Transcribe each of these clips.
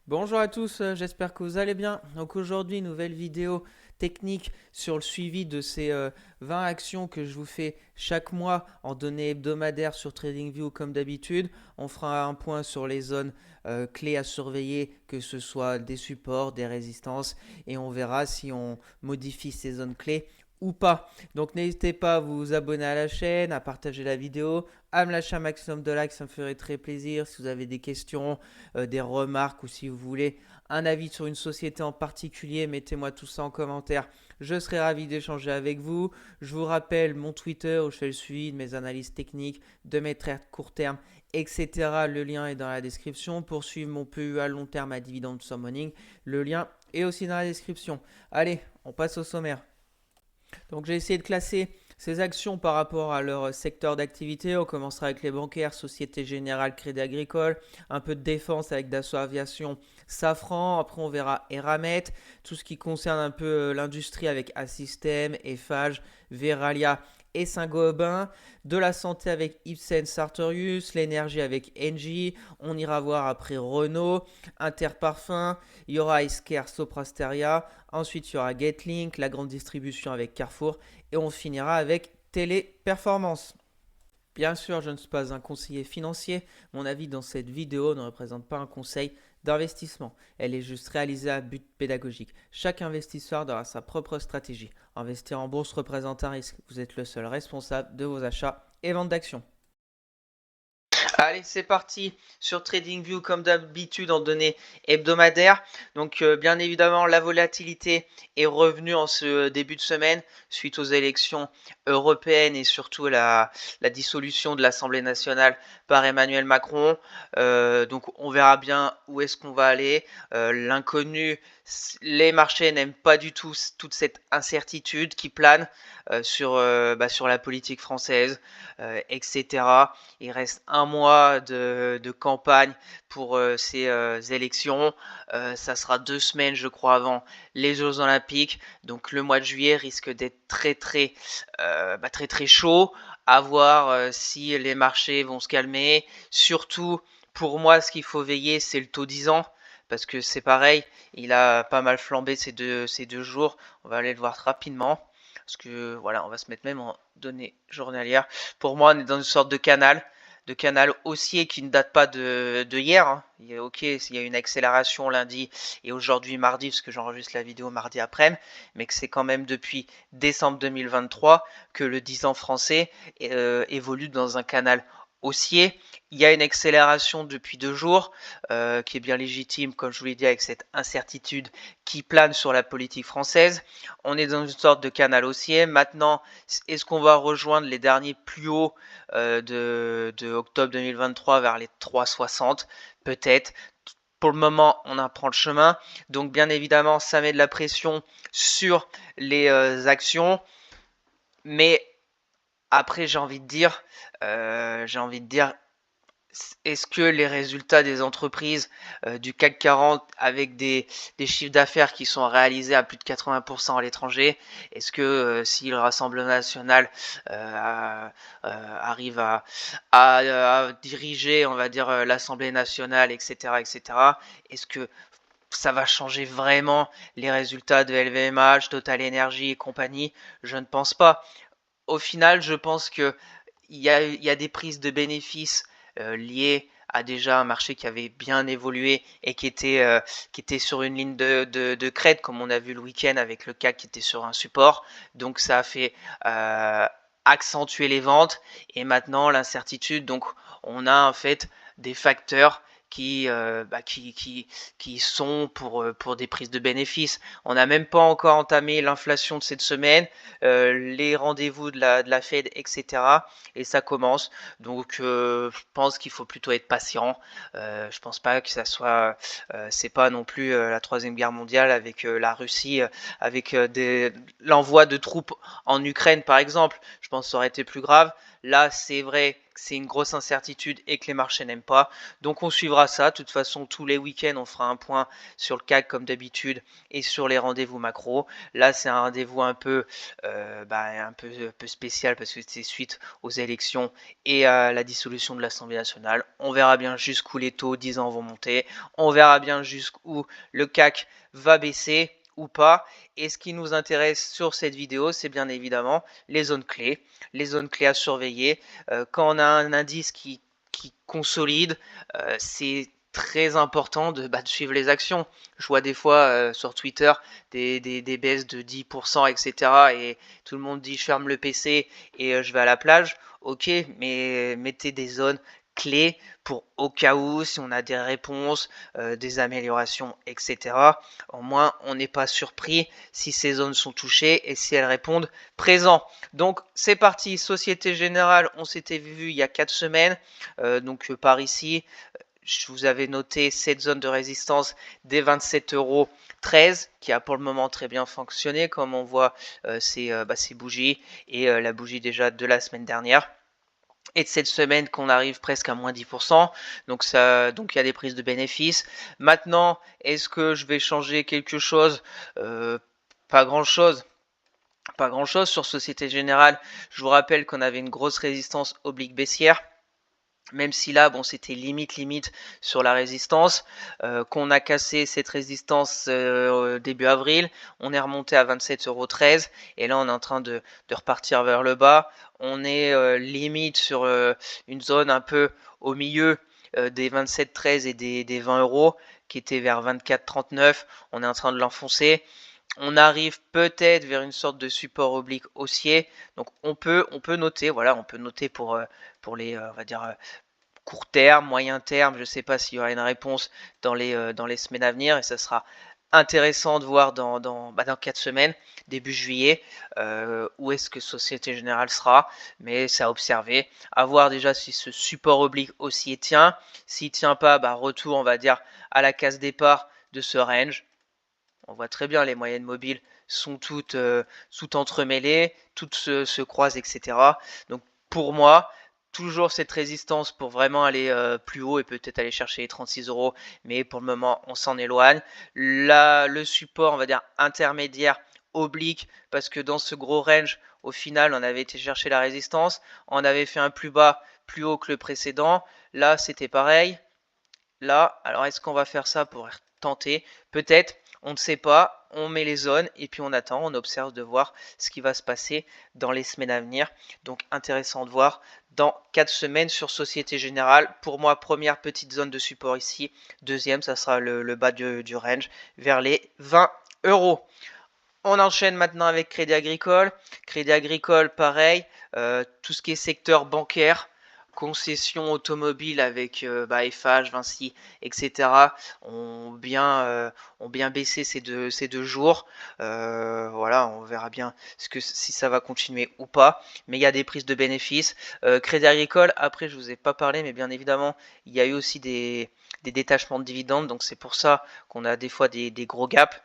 Bonjour à tous, j'espère que vous allez bien. Donc aujourd'hui, nouvelle vidéo technique sur le suivi de ces 20 actions que je vous fais chaque mois en données hebdomadaires sur TradingView comme d'habitude. On fera un point sur les zones clés à surveiller, que ce soit des supports, des résistances, et on verra si on modifie ces zones clés ou pas. Donc n'hésitez pas à vous abonner à la chaîne, à partager la vidéo, à me lâcher un maximum de likes, ça me ferait très plaisir. Si vous avez des questions, des remarques ou si vous voulez un avis sur une société en particulier, mettez-moi tout ça en commentaire. Je serai ravi d'échanger avec vous. Je vous rappelle mon Twitter où je fais le suivi de mes analyses techniques, de mes trades court terme, etc. Le lien est dans la description. Pour suivre mon PU à long terme à dividende summoning, le lien est aussi dans la description. Allez, on passe au sommaire. Donc j'ai essayé de classer ces actions par rapport à leur secteur d'activité. On commencera avec les bancaires, Société Générale, Crédit Agricole, un peu de défense avec Dassault Aviation, Safran. Après on verra Eramet, tout ce qui concerne un peu l'industrie avec Assystem, Eiffage, Veralia et Saint-Gobain, de la santé avec Ipsen Sartorius, l'énergie avec Engie, on ira voir après Renault, Interparfum, il y aura Isker Soprasteria, ensuite il y aura Getlink, la grande distribution avec Carrefour, et on finira avec Téléperformance. Bien sûr, je ne suis pas un conseiller financier. Mon avis dans cette vidéo ne représente pas un conseil d'investissement. Elle est juste réalisée à but pédagogique. Chaque investisseur aura sa propre stratégie. Investir en bourse représente un risque. Vous êtes le seul responsable de vos achats et ventes d'actions. Allez, c'est parti sur TradingView comme d'habitude en données hebdomadaires. Donc bien évidemment, la volatilité est revenue en ce début de semaine suite aux élections européennes et surtout la dissolution de l'Assemblée nationale par Emmanuel Macron. Donc on verra bien où est-ce qu'on va aller. L'inconnu, les marchés n'aiment pas du tout toute cette incertitude qui plane sur la politique française, etc. Il reste un mois de campagne pour ces élections. Ça sera 2 semaines, je crois, avant les Jeux Olympiques. Donc le mois de juillet risque d'être très chaud. À voir si les marchés vont se calmer. Surtout, pour moi, ce qu'il faut veiller, c'est le taux 10 ans. Parce que c'est pareil, il a pas mal flambé ces deux jours. On va aller le voir rapidement. Parce que voilà, on va se mettre même en données journalières. Pour moi, on est dans une sorte de canal haussier qui ne date pas de hier. Hein. Ok, il y a une accélération lundi et aujourd'hui mardi, parce que j'enregistre la vidéo mardi après-midi, mais que c'est quand même depuis décembre 2023 que le 10 ans français évolue dans un canal haussier. Il y a une accélération depuis 2 jours qui est bien légitime, comme je vous l'ai dit, avec cette incertitude qui plane sur la politique française. On est dans une sorte de canal haussier. Maintenant, est-ce qu'on va rejoindre les derniers plus hauts de octobre 2023 vers les 3,60? Peut-être. Pour le moment, on apprend le chemin. Donc, bien évidemment, ça met de la pression sur les actions. Mais après, j'ai envie de dire, est-ce que les résultats des entreprises du CAC 40 avec des chiffres d'affaires qui sont réalisés à plus de 80% à l'étranger, est-ce que si le Rassemblement national arrive à diriger, on va dire, l'Assemblée nationale, etc., etc., est-ce que ça va changer vraiment les résultats de LVMH, Total Energy et compagnie? Je ne pense pas. Au final, je pense que il y a des prises de bénéfices liées à déjà un marché qui avait bien évolué et qui était sur une ligne de crête, comme on a vu le week-end avec le CAC qui était sur un support. Donc ça a fait accentuer les ventes et maintenant l'incertitude. Donc on a en fait des facteurs qui sont pour des prises de bénéfices. On n'a même pas encore entamé l'inflation de cette semaine, les rendez-vous de la Fed, etc. Et ça commence. Donc je pense qu'il faut plutôt être patient. Je pense pas que ça soit, c'est pas non plus la troisième guerre mondiale avec la Russie, avec l'envoi de troupes en Ukraine par exemple. Je pense que ça aurait été plus grave. Là, c'est vrai que c'est une grosse incertitude et que les marchés n'aiment pas. Donc on suivra ça. De toute façon, tous les week-ends, on fera un point sur le CAC comme d'habitude et sur les rendez-vous macro. Là, c'est un rendez-vous un peu spécial parce que c'est suite aux élections et à la dissolution de l'Assemblée nationale. On verra bien jusqu'où les taux 10 ans vont monter. On verra bien jusqu'où le CAC va baisser ou pas. Et ce qui nous intéresse sur cette vidéo, c'est bien évidemment les zones clés à surveiller. Quand on a un indice qui consolide, c'est très important de suivre les actions. Je vois des fois sur Twitter des baisses de 10%, etc. Et tout le monde dit je ferme le PC et je vais à la plage. Ok, mais mettez des zones clés pour au cas où, si on a des réponses, des améliorations, etc. Au moins, on n'est pas surpris si ces zones sont touchées et si elles répondent présent. Donc, c'est parti. Société Générale, on s'était vu il y a 4 semaines. Par ici, je vous avais noté cette zone de résistance des 27,13 € qui a pour le moment très bien fonctionné, comme on voit ces bougies et la bougie déjà de la semaine dernière. Et de cette semaine qu'on arrive presque à moins 10%. Donc il y a des prises de bénéfices. Maintenant, est-ce que je vais changer quelque chose? Pas grand-chose. Pas grand-chose sur Société Générale. Je vous rappelle qu'on avait une grosse résistance oblique baissière. Même si là, bon, c'était limite sur la résistance, qu'on a cassé cette résistance début avril, on est remonté à 27,13 € et là on est en train de repartir vers le bas. On est limite sur une zone un peu au milieu des 27,13 et des 20 € qui était vers 24,39. On est en train de l'enfoncer. On arrive peut-être vers une sorte de support oblique haussier. Donc on peut noter, voilà, on peut noter pour les, on va dire, court terme, moyen terme. Je ne sais pas s'il y aura une réponse dans les semaines à venir et ça sera intéressant de voir dans 4 semaines, début juillet, où est-ce que Société Générale sera. Mais c'est à observer, à voir déjà si ce support oblique haussier tient. S'il ne tient pas, retour, on va dire, à la case départ de ce range. On voit très bien les moyennes mobiles sont toutes entremêlées, toutes se croisent, etc. Donc pour moi, toujours cette résistance pour vraiment aller plus haut et peut-être aller chercher les 36 €, mais pour le moment on s'en éloigne. Là, le support, on va dire intermédiaire, oblique, parce que dans ce gros range, au final, on avait été chercher la résistance, on avait fait un plus bas, plus haut que le précédent. Là, c'était pareil. Là, alors est-ce qu'on va faire ça pour tenter? Peut-être, on ne sait pas, on met les zones et puis on attend, on observe de voir ce qui va se passer dans les semaines à venir. Donc intéressant de voir dans 4 semaines sur Société Générale. Pour moi, première petite zone de support ici. Deuxième, ça sera le bas du range vers les 20 €. On enchaîne maintenant avec Crédit Agricole. Crédit Agricole, pareil, tout ce qui est secteur bancaire, concession automobile avec Eiffage, Vinci, etc. ont bien baissé ces deux jours. Voilà, on verra bien si ça va continuer ou pas. Mais il y a des prises de bénéfices. Crédit Agricole, après je vous ai pas parlé, mais bien évidemment, il y a eu aussi des détachements de dividendes. Donc c'est pour ça qu'on a des fois des gros gaps.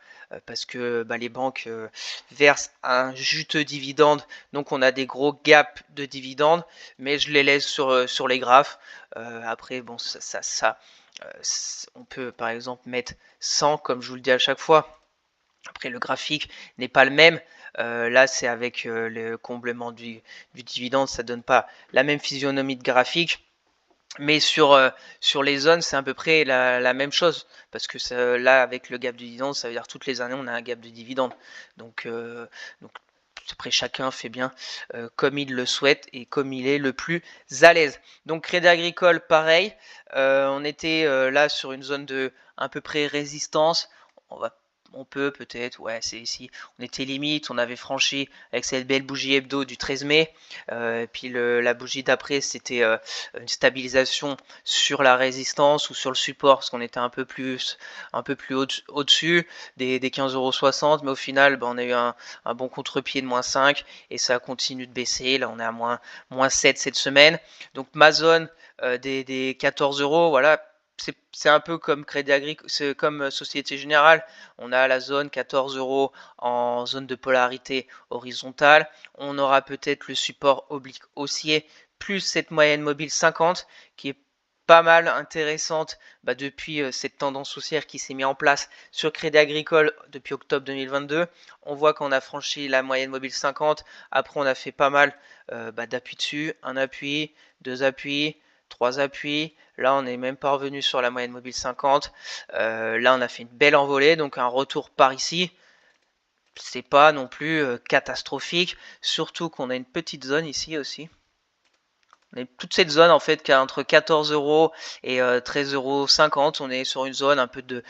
Parce que les banques versent un juteux dividende, donc on a des gros gaps de dividendes, mais je les laisse sur les graphes. Après, bon, on peut par exemple mettre 100, comme je vous le dis à chaque fois. Après, le graphique n'est pas le même. Là, c'est avec le comblement du dividende, ça donne pas la même physionomie de graphique. Mais sur les zones, c'est à peu près la même chose. Parce que là, avec le gap de dividende, ça veut dire toutes les années, on a un gap de dividende. Donc après, chacun fait bien comme il le souhaite et comme il est le plus à l'aise. Donc Crédit Agricole, pareil. On était là sur une zone de à peu près résistance. On peut peut-être, ouais, c'est ici. On était limite, on avait franchi avec cette belle bougie hebdo du 13 mai. Puis la bougie d'après, c'était une stabilisation sur la résistance ou sur le support, parce qu'on était un peu plus au-dessus des 15,60 €. Mais au final, on a eu un bon contre-pied de -5 et ça continue de baisser. Là, on est à moins 7 cette semaine. Donc ma zone des 14 €, voilà. C'est un peu comme Crédit Agricole, c'est comme Société Générale. On a la zone 14 € en zone de polarité horizontale. On aura peut-être le support oblique haussier plus cette moyenne mobile 50 qui est pas mal intéressante depuis cette tendance haussière qui s'est mise en place sur Crédit Agricole depuis octobre 2022. On voit qu'on a franchi la moyenne mobile 50. Après, on a fait pas mal d'appuis dessus. Un appui, deux appuis, trois appuis. Là, on n'est même pas revenu sur la moyenne mobile 50. Là, on a fait une belle envolée, donc un retour par ici. C'est pas non plus catastrophique, surtout qu'on a une petite zone ici aussi. On a toute cette zone en fait qui est entre 14 euros et 13,50 €. On est sur une zone un peu de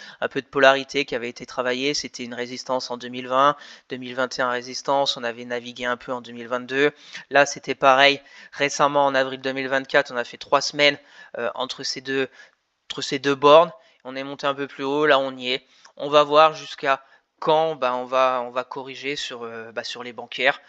polarité qui avait été travaillée. C'était une résistance en 2020, 2021 résistance. On avait navigué un peu en 2022. Là, c'était pareil. Récemment, en avril 2024, on a fait 3 semaines entre ces deux bornes. On est monté un peu plus haut. Là, on y est. On va voir jusqu'à quand on va corriger sur les bancaires.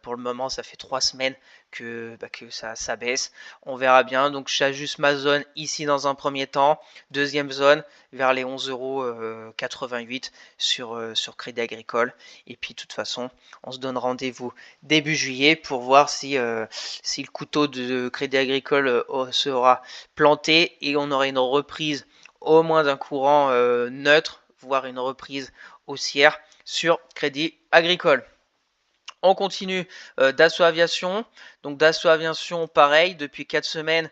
Pour le moment, ça fait 3 semaines que ça baisse. On verra bien. Donc, j'ajuste ma zone ici dans un premier temps. Deuxième zone vers les 11,88 € sur Crédit Agricole. Et puis, de toute façon, on se donne rendez-vous début juillet pour voir si le couteau de Crédit Agricole sera planté et on aura une reprise au moins d'un courant neutre, voire une reprise haussière sur Crédit Agricole. On continue Dassault Aviation. Donc Dassault Aviation, pareil, depuis 4 semaines.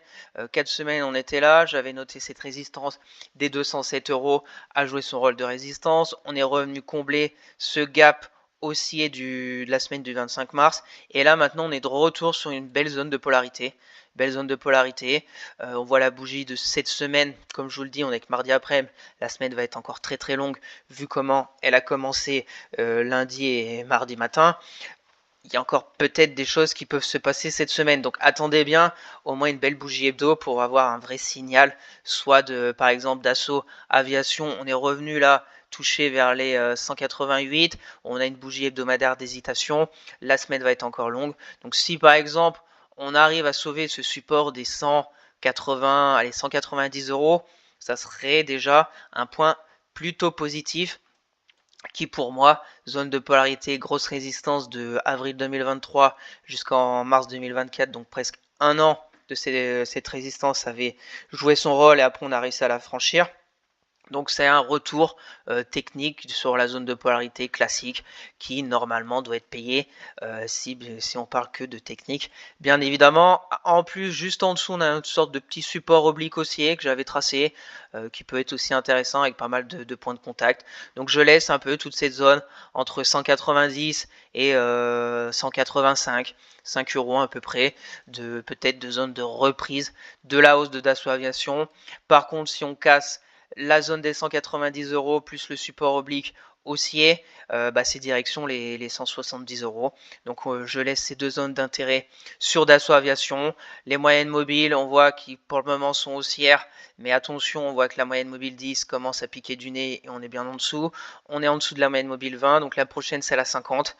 4 semaines, on était là. J'avais noté cette résistance des 207 € à jouer son rôle de résistance. On est revenu combler ce gap haussier de la semaine du 25 mars. Et là, maintenant, on est de retour sur une belle zone de polarité. Belle zone de polarité. On voit la bougie de cette semaine. Comme je vous le dis, on est que mardi après. La semaine va être encore très très longue vu comment elle a commencé lundi et mardi matin. Il y a encore peut-être des choses qui peuvent se passer cette semaine. Donc attendez bien au moins une belle bougie hebdo pour avoir un vrai signal, soit de par exemple Dassault Aviation. On est revenu là touché vers les 188. On a une bougie hebdomadaire d'hésitation. La semaine va être encore longue. Donc si par exemple on arrive à sauver ce support des 180, allez 190 €, ça serait déjà un point plutôt positif qui pour moi, zone de polarité, grosse résistance de avril 2023 jusqu'en mars 2024, donc presque un an de cette résistance avait joué son rôle et après on a réussi à la franchir. Donc c'est un retour technique sur la zone de polarité classique qui normalement doit être payé si on parle que de technique. Bien évidemment, en plus juste en dessous on a une sorte de petit support oblique haussier que j'avais tracé qui peut être aussi intéressant avec pas mal de points de contact. Donc je laisse un peu toute cette zone entre 190 et 185, 5 € à peu près, peut-être de zone de reprise de la hausse de Dassault Aviation. Par contre si on casse la zone des 190 € plus le support oblique haussier, c'est direction les 170 €. Donc je laisse ces deux zones d'intérêt sur Dassault Aviation. Les moyennes mobiles, on voit qui pour le moment sont haussières, mais attention, on voit que la moyenne mobile 10 commence à piquer du nez et on est bien en dessous. On est en dessous de la moyenne mobile 20, donc la prochaine c'est la 50.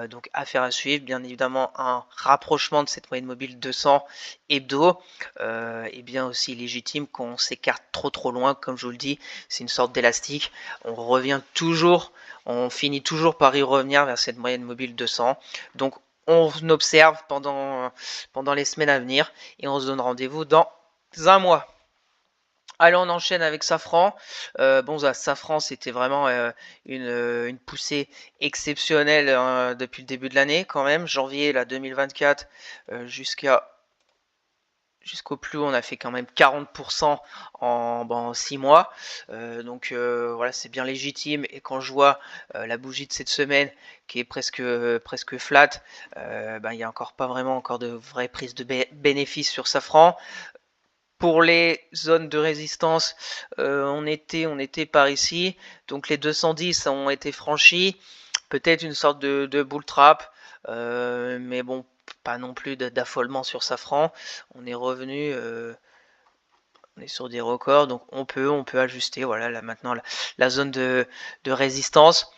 Donc affaire à suivre, bien évidemment un rapprochement de cette moyenne mobile 200 hebdo, et bien aussi légitime qu'on s'écarte trop loin, comme je vous le dis, c'est une sorte d'élastique. On finit toujours par y revenir vers cette moyenne mobile 200. Donc on observe pendant les semaines à venir et on se donne rendez-vous dans un mois. Allez, on enchaîne avec Safran. Safran, c'était vraiment une poussée exceptionnelle depuis le début de l'année quand même. Janvier 2024 jusqu'au plus haut, on a fait quand même 40% en 6 mois. Voilà, c'est bien légitime. Et quand je vois la bougie de cette semaine qui est presque flat, il n'y a encore pas vraiment de vraie prise de bénéfice sur Safran. Pour les zones de résistance, on était par ici. Donc les 210 ont été franchis. Peut-être une sorte de bull trap. Mais bon, pas non plus d'affolement sur Safran. On est revenu, on est sur des records, donc on peut ajuster. Voilà, là maintenant la zone de résistance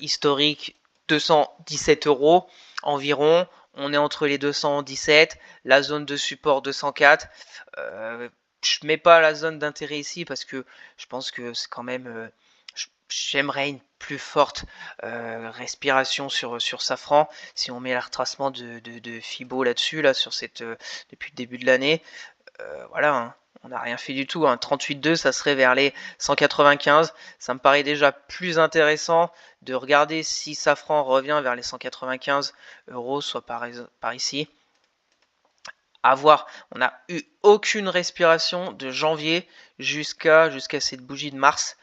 historique 217 € environ. On est entre les 217, la zone de support 204. Je mets pas la zone d'intérêt ici parce que je pense que c'est quand même j'aimerais une plus forte respiration sur Safran. Si on met le retracement de Fibo là-dessus, là, sur depuis le début de l'année, voilà, hein, on n'a rien fait du tout. 38,2, ça serait vers les 195. Ça me paraît déjà plus intéressant de regarder si Safran revient vers les 195 euros, soit par ici. À voir, on n'a eu aucune respiration de janvier jusqu'à cette bougie de mars.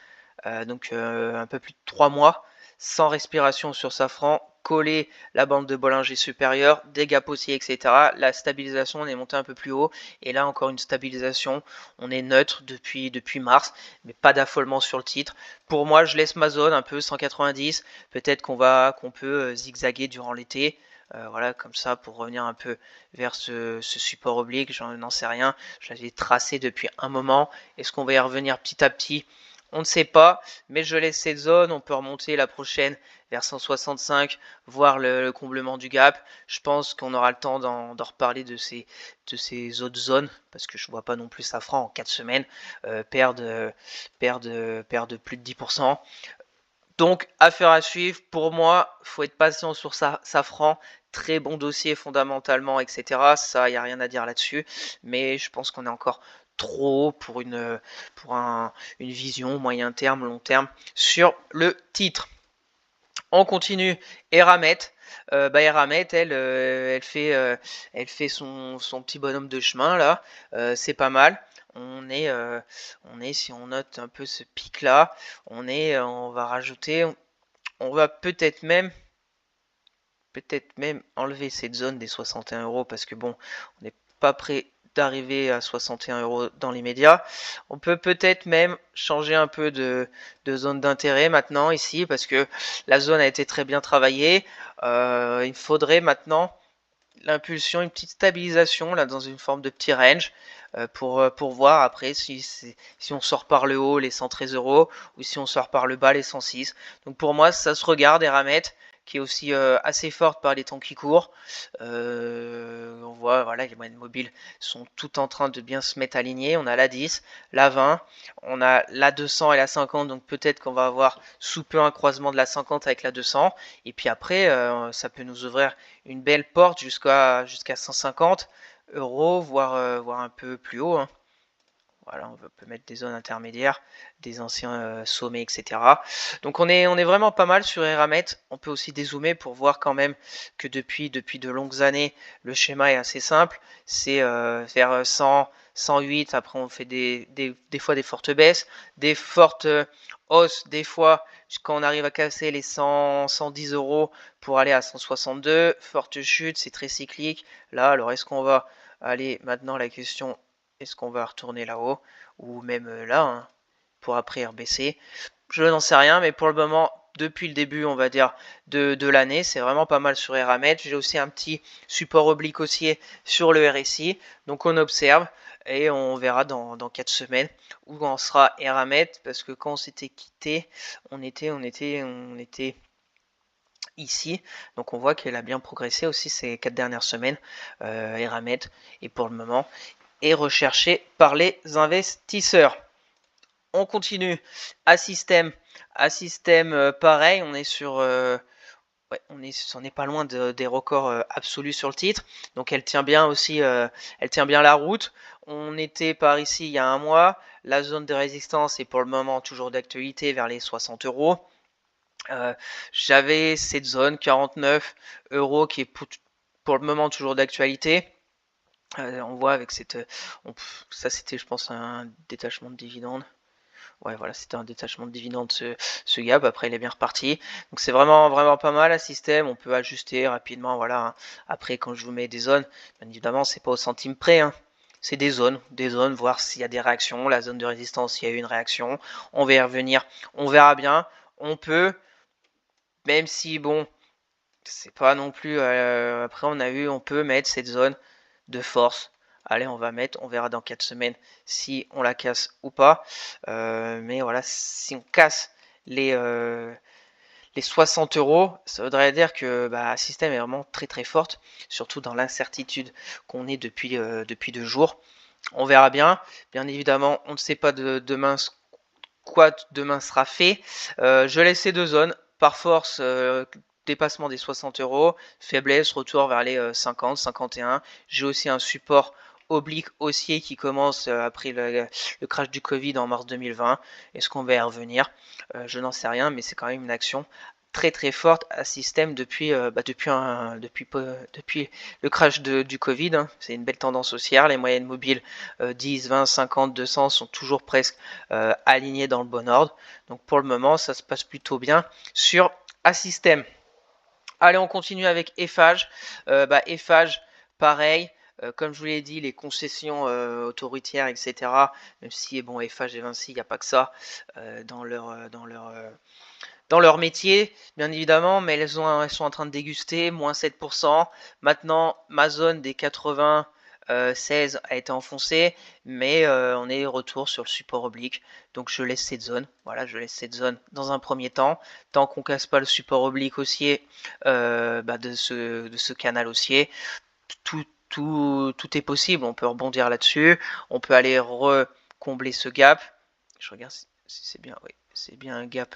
Donc un peu plus de 3 mois sans respiration sur Safran, coller la bande de Bollinger supérieure, des gaps haussiers, etc. La stabilisation, on est monté un peu plus haut, et là encore une stabilisation, on est neutre depuis mars, mais pas d'affolement sur le titre. Pour moi, je laisse ma zone un peu 190, peut-être qu'on peut zigzaguer durant l'été. Voilà, comme ça, pour revenir un peu vers ce support oblique, j'en n'en sais rien. Je l'avais tracé depuis un moment. Est-ce qu'on va y revenir petit à petit? On ne sait pas, mais je laisse cette zone. On peut remonter la prochaine vers 165, voir le comblement du gap. Je pense qu'on aura le temps d'en reparler de ces autres zones, parce que je ne vois pas non plus Safran en 4 semaines perdre plus de 10%. Donc, affaire à suivre. Pour moi, il faut être patient sur Safran. Très bon dossier fondamentalement, etc. Ça, il n'y a rien à dire là-dessus. Mais je pense qu'on est encore trop haut pour une vision moyen terme, long terme sur le titre. On continue. Eramet. Eramet, elle fait son petit bonhomme de chemin là. C'est pas mal. On est, si on note un peu ce pic là, on va rajouter, on va peut-être même enlever cette zone des 61 euros, parce que bon, on n'est pas prêt d'arriver à 61 euros dans l'immédiat. On peut peut-être même changer un peu de zone d'intérêt maintenant ici, parce que la zone a été très bien travaillée. Il faudrait maintenant l'impulsion, une petite stabilisation là dans une forme de petit range pour voir après si on sort par le haut les 113 euros ou si on sort par le bas les 106. Donc pour moi ça se regarde. Eramet qui est aussi assez forte par les temps qui courent. On voit, voilà, les moyennes mobiles sont toutes en train de bien se mettre alignées. On a la 10, la 20, on a la 200 et la 50, donc peut-être qu'on va avoir sous peu un croisement de la 50 avec la 200. Et puis après, ça peut nous ouvrir une belle porte jusqu'à 150 euros, voire un peu plus haut, hein. Voilà, on peut mettre des zones intermédiaires, des anciens sommets, etc. Donc on est vraiment pas mal sur Eramet. On peut aussi dézoomer pour voir quand même que depuis de longues années, le schéma est assez simple. C'est vers 100, 108, après on fait des fois des fortes baisses, des fortes hausses, des fois quand on arrive à casser les 100, 110 euros pour aller à 162, forte chute, c'est très cyclique. Là, alors est-ce qu'on va aller maintenant, la question, est-ce qu'on va retourner là-haut ou même là, hein, pour après rebaisser? Je n'en sais rien, mais pour le moment, depuis le début, on va dire, de l'année, c'est vraiment pas mal sur Eramet. J'ai aussi un petit support oblique haussier sur le RSI. Donc on observe et on verra dans 4 semaines où en sera Eramet, parce que quand on s'était quitté, on était ici. Donc on voit qu'elle a bien progressé aussi ces 4 dernières semaines, Eramet, et pour le moment est recherché par les investisseurs. On continue. À système pareil, on est sur ouais, on n'est pas loin des records absolus sur le titre. Donc elle tient bien aussi, elle tient bien la route. On était par ici il y a un mois. La zone de résistance est pour le moment toujours d'actualité vers les 60 euros. J'avais cette zone 49 euros qui est pour le moment toujours d'actualité. On voit avec ça c'était, je pense, un détachement de dividendes. Ouais, voilà, c'était un détachement de dividendes, ce gap. Après, il est bien reparti. Donc, c'est vraiment, vraiment pas mal, un système. On peut ajuster rapidement, voilà, hein. Après, quand je vous mets des zones, bien évidemment, c'est pas au centime près, hein. C'est des zones, voir s'il y a des réactions. La zone de résistance, il y a eu une réaction. On va y revenir. On verra bien. On peut, même si, bon, c'est pas non plus. Après, on peut mettre cette zone de force. Allez, on verra dans 4 semaines si on la casse ou pas. Mais voilà, si on casse les 60 euros, ça voudrait dire que la système est vraiment très très forte, surtout dans l'incertitude qu'on est depuis 2 jours. On verra bien. Bien évidemment, on ne sait pas demain quoi demain sera fait. Je laisse ces deux zones. Par force, dépassement des 60 €, faiblesse, retour vers les 50, 51. J'ai aussi un support oblique haussier qui commence après le crash du Covid en mars 2020. Est-ce qu'on va y revenir? Je n'en sais rien, mais c'est quand même une action très forte à système depuis, depuis le crash du Covid. Hein. C'est une belle tendance haussière. Les moyennes mobiles 10, 20, 50, 200 sont toujours presque alignées dans le bon ordre. Donc pour le moment, ça se passe plutôt bien sur Assystem. Allez, on continue avec Eiffage. Eiffage, pareil. Comme je vous l'ai dit, les concessions autoritaires, etc. Même si, bon, Eiffage et Vinci, il n'y a pas que ça dans leur métier, bien évidemment, mais elles sont en train de déguster, moins 7%. Maintenant, ma zone des 96 a été enfoncée, mais on est retour sur le support oblique. Donc je laisse cette zone. Voilà, je laisse cette zone dans un premier temps. Tant qu'on casse pas le support oblique haussier de ce canal haussier, tout est possible. On peut rebondir là-dessus. On peut aller recombler ce gap. Je regarde si c'est bien. Oui, c'est bien un gap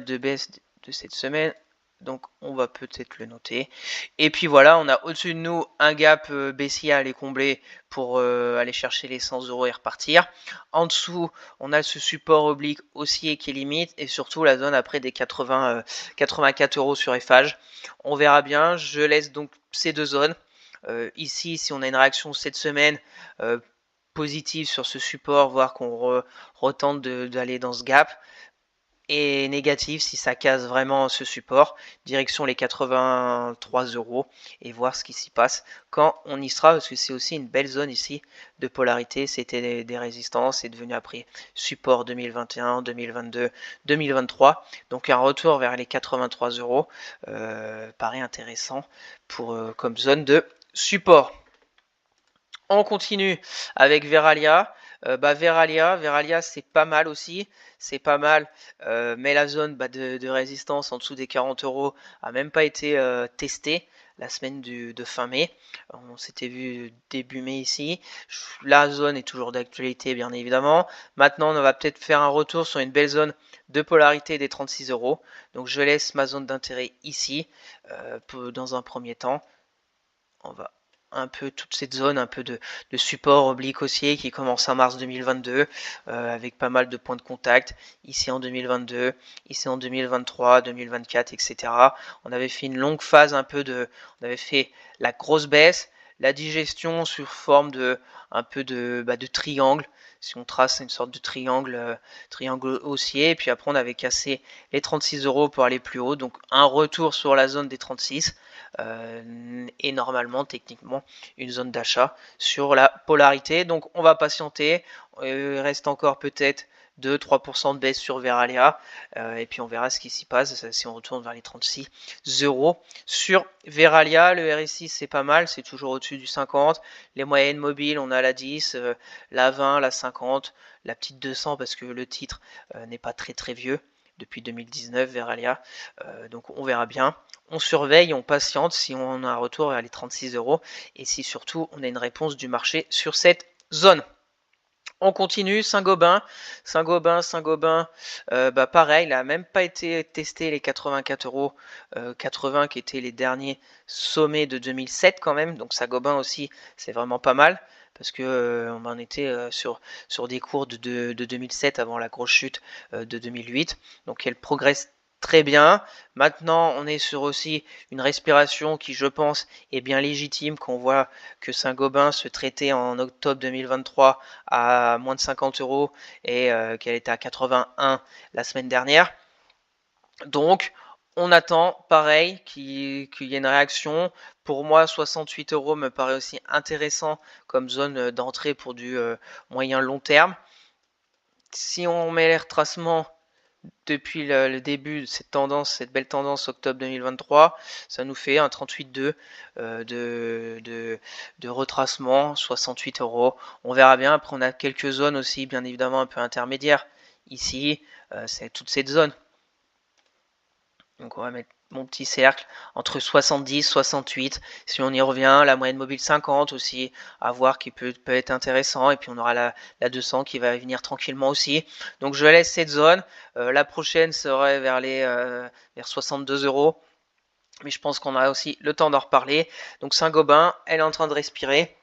de baisse de cette semaine. Donc on va peut-être le noter. Et puis voilà, on a au-dessus de nous un gap baissier à aller combler pour aller chercher les 100 € et repartir. En dessous, on a ce support oblique haussier qui est limite et surtout la zone après des 84 € sur Eiffage. On verra bien. Je laisse donc ces deux zones. Ici, si on a une réaction cette semaine positive sur ce support, voire qu'on retente d'aller dans ce gap, et négatif si ça casse vraiment ce support, direction les 83 € et voir ce qui s'y passe quand on y sera, parce que c'est aussi une belle zone ici de polarité. C'était des résistances, c'est devenu après support 2021, 2022, 2023, donc un retour vers les 83 € paraît intéressant pour comme zone de support. On continue avec Veralia. Veralia c'est pas mal aussi, c'est pas mal, mais la zone de résistance en dessous des 40 € a même pas été testée la semaine de fin mai. On s'était vu début mai ici. La zone est toujours d'actualité bien évidemment. Maintenant on va peut-être faire un retour sur une belle zone de polarité des 36 €. Donc je laisse ma zone d'intérêt ici dans un premier temps. On va un peu toute cette zone, un peu de support oblique haussier qui commence en mars 2022 avec pas mal de points de contact ici en 2022, ici en 2023, 2024, etc. On avait fait une longue phase on avait fait la grosse baisse, la digestion sur forme de un peu de triangle. Si on trace une sorte de triangle haussier, et puis après on avait cassé les 36 € pour aller plus haut, donc un retour sur la zone des 36 et normalement techniquement une zone d'achat sur la polarité. Donc on va patienter, il reste encore peut-être 2-3% de baisse sur Veralia et puis on verra ce qui s'y passe si on retourne vers les 36 € sur Veralia. Le RSI c'est pas mal, c'est toujours au-dessus du 50. Les moyennes mobiles, on a la 10, la 20, la 50, la petite 200 parce que le titre n'est pas très vieux depuis 2019 Veralia, donc on verra bien. On surveille, on patiente si on a un retour vers les 36 € et si surtout on a une réponse du marché sur cette zone. On continue, Saint-Gobain, pareil, il n'a même pas été testé les 84 €, 80 qui étaient les derniers sommets de 2007 quand même, donc Saint-Gobain aussi c'est vraiment pas mal, parce que on en était sur des cours de 2007 avant la grosse chute de 2008, donc elle progresse très bien. Maintenant on est sur aussi une respiration qui je pense est bien légitime, qu'on voit que Saint-Gobain se traitait en octobre 2023 à moins de 50 € et qu'elle était à 81 la semaine dernière. Donc on attend pareil qu'il y ait une réaction. Pour moi 68 € me paraît aussi intéressant comme zone d'entrée pour du moyen long terme. Si on met les retracements depuis le début de cette belle tendance octobre 2023, ça nous fait un 38,2 de retracement, 68 €. On verra bien. Après, on a quelques zones aussi, bien évidemment, un peu intermédiaires. Ici, c'est toute cette zone. Donc on va mettre mon petit cercle entre 70, 68. Si on y revient, la moyenne mobile 50 aussi, à voir qui peut être intéressant. Et puis on aura la 200 qui va venir tranquillement aussi. Donc je laisse cette zone. La prochaine serait vers 62 euros. Mais je pense qu'on a aussi le temps d'en reparler. Donc Saint-Gobain, elle est en train de respirer.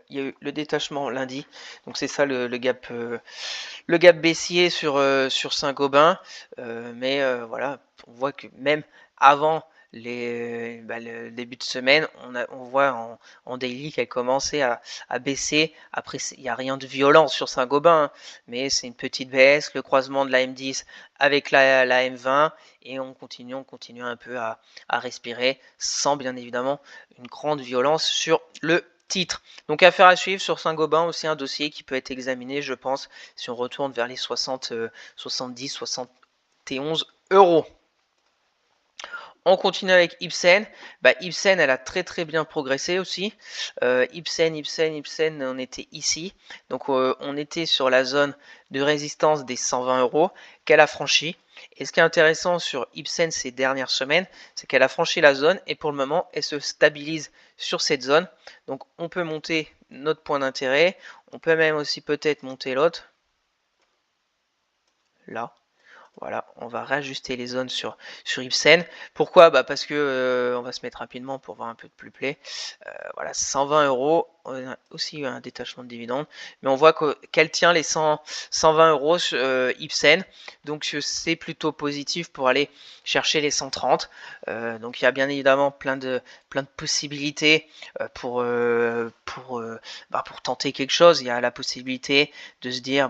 Il y a eu le détachement lundi, donc c'est ça le gap baissier sur Saint-Gobain. Mais voilà, on voit que même avant le début de semaine, on voit en daily qu'elle commençait à baisser. Après, il n'y a rien de violent sur Saint-Gobain, hein, mais c'est une petite baisse, le croisement de la M10 avec la M20, et on continue un peu à respirer, sans bien évidemment une grande violence sur le titre. Donc affaire à suivre sur Saint-Gobain, aussi un dossier qui peut être examiné, je pense, si on retourne vers les 70, 71 euros. On continue avec Ipsen. Ipsen, elle a très bien progressé aussi. Ipsen, on était ici. Donc on était sur la zone de résistance des 120 euros qu'elle a franchi. Et ce qui est intéressant sur Ipsen ces dernières semaines, c'est qu'elle a franchi la zone et pour le moment, elle se stabilise sur cette zone. Donc on peut monter notre point d'intérêt. On peut même aussi peut-être monter l'autre. Là. Voilà, on va réajuster les zones sur Ipsen. Pourquoi? Parce que on va se mettre rapidement pour voir un peu de plus près. Voilà, 120 euros, on a aussi un détachement de dividendes, mais on voit qu'elle tient les 120 euros Ipsen, donc c'est plutôt positif pour aller chercher les 130. Donc il y a bien évidemment plein de possibilités pour tenter quelque chose. Il y a la possibilité de se dire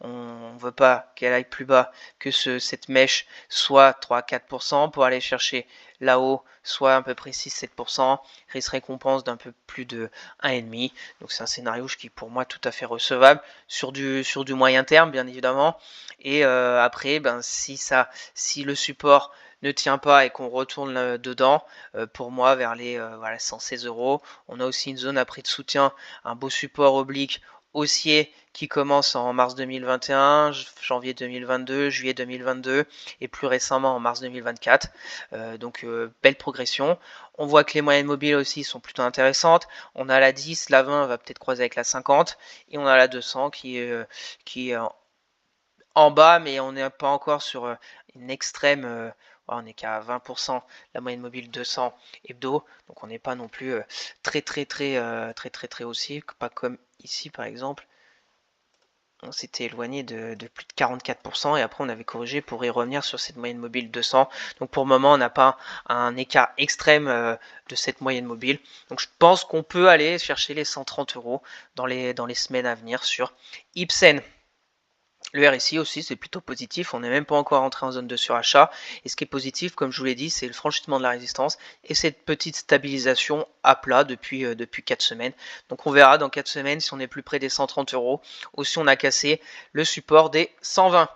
on veut pas qu'elle aille plus bas que cette mèche soit 3-4% pour aller chercher là-haut, soit à peu près 6-7%, risque récompense d'un peu plus de 1,5. Donc c'est un scénario qui est pour moi tout à fait recevable sur du moyen terme, bien évidemment. Et après, si le support ne tient pas et qu'on retourne dedans, pour moi vers les 116 euros, on a aussi une zone après de soutien, un beau support oblique haussier qui commence en mars 2021, janvier 2022, juillet 2022 et plus récemment en mars 2024. Donc belle progression. On voit que les moyennes mobiles aussi sont plutôt intéressantes. On a la 10, la 20 va peut-être croiser avec la 50 et on a la 200 qui est en bas, mais on n'est pas encore sur une extrême. On n'est qu'à 20% la moyenne mobile 200 hebdo, donc on n'est pas non plus très haussier, pas comme ici par exemple. On s'était éloigné de plus de 44% et après on avait corrigé pour y revenir sur cette moyenne mobile 200. Donc pour le moment on n'a pas un écart extrême de cette moyenne mobile. Donc je pense qu'on peut aller chercher les 130 euros dans les semaines à venir sur Ipsen. Le RSI aussi, c'est plutôt positif. On n'est même pas encore entré en zone de surachat. Et ce qui est positif, comme je vous l'ai dit, c'est le franchissement de la résistance et cette petite stabilisation à plat depuis 4 semaines. Donc on verra dans 4 semaines si on est plus près des 130 euros ou si on a cassé le support des 120.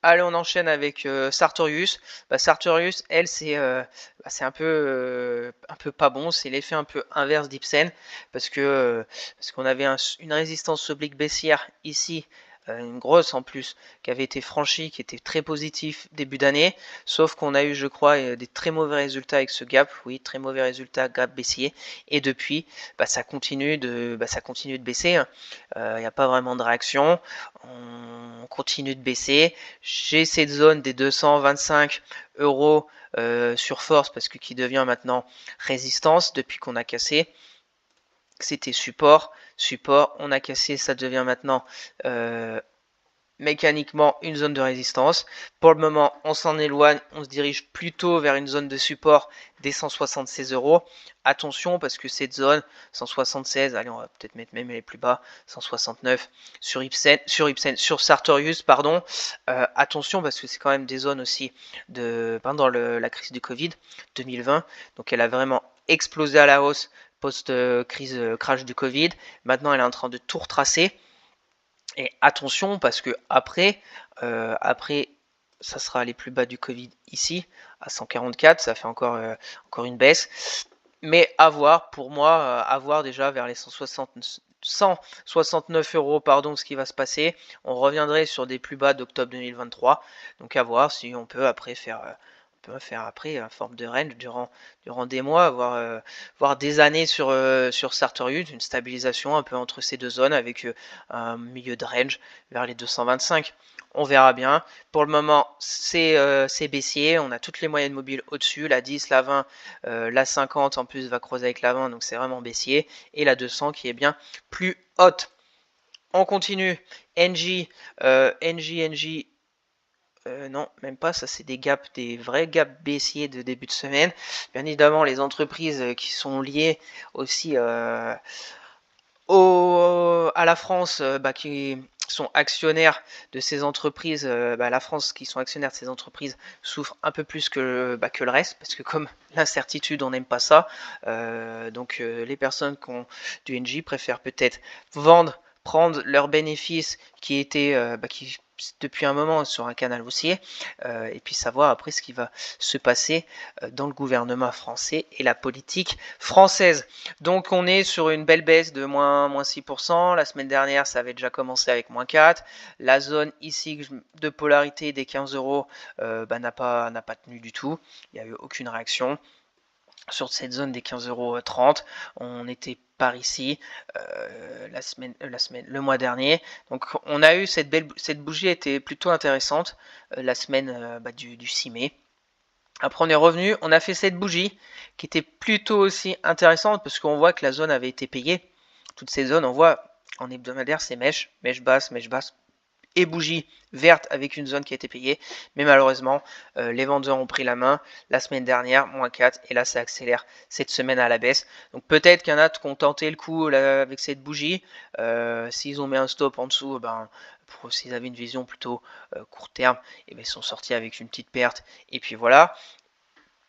Allez, on enchaîne avec Sartorius. Sartorius, elle, c'est un peu pas bon. C'est l'effet un peu inverse d'Ipsen parce qu'on avait une résistance oblique baissière ici, une grosse en plus, qui avait été franchie, qui était très positif début d'année, sauf qu'on a eu, je crois, des très mauvais résultats avec ce gap, oui, très mauvais résultats, gap baissier, et depuis, ça continue de baisser, hein. Il n'y a pas vraiment de réaction, on continue de baisser. J'ai cette zone des 225 euros sur force, parce que qui devient maintenant résistance depuis qu'on a cassé. C'était support, on a cassé, ça devient maintenant mécaniquement une zone de résistance. Pour le moment, on s'en éloigne, on se dirige plutôt vers une zone de support des 176 euros. Attention parce que cette zone 176, allez, on va peut-être mettre même les plus bas, 169 sur Sartorius, pardon. Attention parce que c'est quand même des zones aussi pendant la crise du Covid 2020. Donc elle a vraiment explosé à la hausse post-crise crash du Covid. Maintenant, elle est en train de tout retracer. Et attention parce que après, ça sera les plus bas du Covid ici, à 144, ça fait encore une baisse. Mais à voir, pour moi, à voir déjà vers les 160, 169 euros, pardon, ce qui va se passer. On reviendrait sur des plus bas d'octobre 2023. Donc à voir si on peut après faire une forme de range durant des mois, voire des années sur Sartorius, une stabilisation un peu entre ces deux zones avec un milieu de range vers les 225. On verra bien. Pour le moment, c'est baissier. On a toutes les moyennes mobiles au-dessus. La 10, la 20, la 50 en plus va croiser avec la 20. Donc c'est vraiment baissier. Et la 200 qui est bien plus haute. On continue. NJ. Non, même pas, ça c'est des vrais gaps baissiers de début de semaine. Bien évidemment, les entreprises qui sont liées aussi à la France, qui sont actionnaires de ces entreprises, la France qui sont actionnaires de ces entreprises souffre un peu plus que le reste, parce que comme l'incertitude, on n'aime pas ça. Donc les personnes qui ont du NJ préfèrent peut-être vendre, prendre leurs bénéfices qui étaient qui depuis un moment sur un canal haussier, et puis savoir après ce qui va se passer dans le gouvernement français et la politique française. Donc on est sur une belle baisse de moins 6%. La semaine dernière, ça avait déjà commencé avec moins 4. La zone ici de polarité des 15 euros n'a pas tenu du tout. Il n'y a eu aucune réaction. Sur cette zone des 15,30 €, on était par ici le mois dernier. Donc on a eu cette bougie était plutôt intéressante la semaine du 6 mai. Après on est revenu, on a fait cette bougie qui était plutôt aussi intéressante parce qu'on voit que la zone avait été payée. Toutes ces zones, on voit en hebdomadaire, c'est mèche basse, et bougie verte avec une zone qui a été payée. Mais malheureusement, les vendeurs ont pris la main la semaine dernière, moins 4, et là ça accélère cette semaine à la baisse. Donc peut-être qu'il y en a qui ont tenté le coup là, avec cette bougie. S'ils ont mis un stop en dessous, s'ils avaient une vision plutôt court terme, ils sont sortis avec une petite perte. Et puis voilà.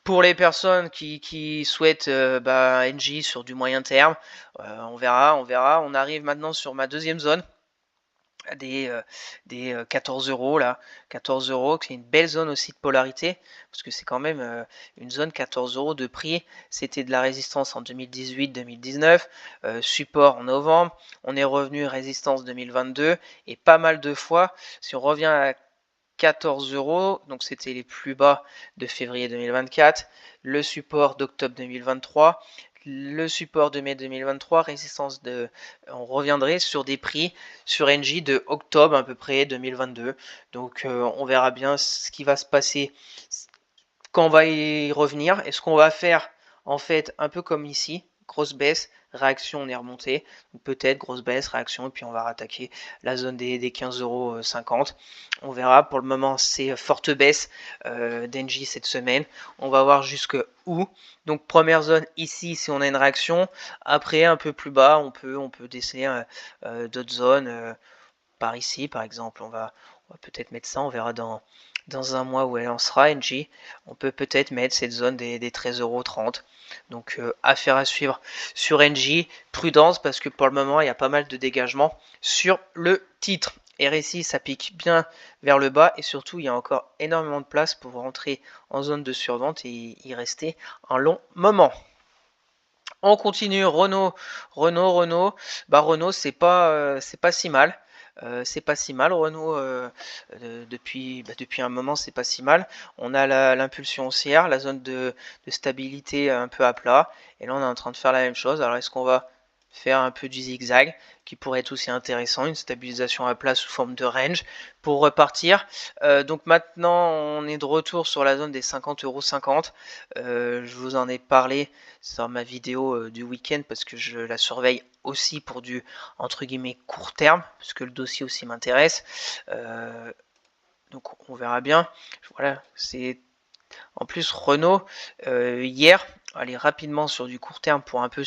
Pour les personnes qui souhaitent NJ sur du moyen terme, on verra. On arrive maintenant sur ma deuxième zone des 14 euros là, 14 euros, qui est une belle zone aussi de polarité, parce que c'est quand même une zone 14 euros de prix. C'était de la résistance en 2018-2019, support en novembre, on est revenu résistance 2022, et pas mal de fois, si on revient à 14 euros, donc c'était les plus bas de février 2024, le support d'octobre 2023, le support de mai 2023, résistance on reviendrait sur des prix sur NJ de octobre à peu près 2022. Donc on verra bien ce qui va se passer quand on va y revenir. Est-ce qu'on va faire en fait un peu comme ici, grosse baisse, réaction, on est remonté, peut-être grosse baisse, réaction, et puis on va rattaquer la zone des 15,50 €. On verra. Pour le moment, c'est forte baisse d'Engie cette semaine. On va voir jusque où. Donc première zone ici, si on a une réaction. Après, un peu plus bas, on peut dessiner d'autres zones. Par ici, par exemple, on va peut-être mettre ça. On verra dans un mois où elle lancera NG, on peut peut-être mettre cette zone des 13,30 €. Donc affaire à suivre sur NG. Prudence parce que pour le moment il y a pas mal de dégagement sur le titre. RSI ça pique bien vers le bas et surtout il y a encore énormément de place pour rentrer en zone de survente et y rester un long moment. On continue. Renault. Renault, c'est pas si mal. C'est pas si mal, Renault, depuis un moment, c'est pas si mal. On a l'impulsion haussière, la zone de stabilité un peu à plat, et là on est en train de faire la même chose. Alors est-ce qu'on va faire un peu du zigzag, qui pourrait être aussi intéressant, une stabilisation à plat sous forme de range pour repartir. Donc maintenant on est de retour sur la zone des 50,50 €. Je vous en ai parlé sur ma vidéo du week-end parce que je la surveille aussi pour du entre guillemets court terme, parce que le dossier aussi m'intéresse. Donc on verra bien. Voilà, c'est en plus Renault hier. Aller rapidement sur du court terme pour un peu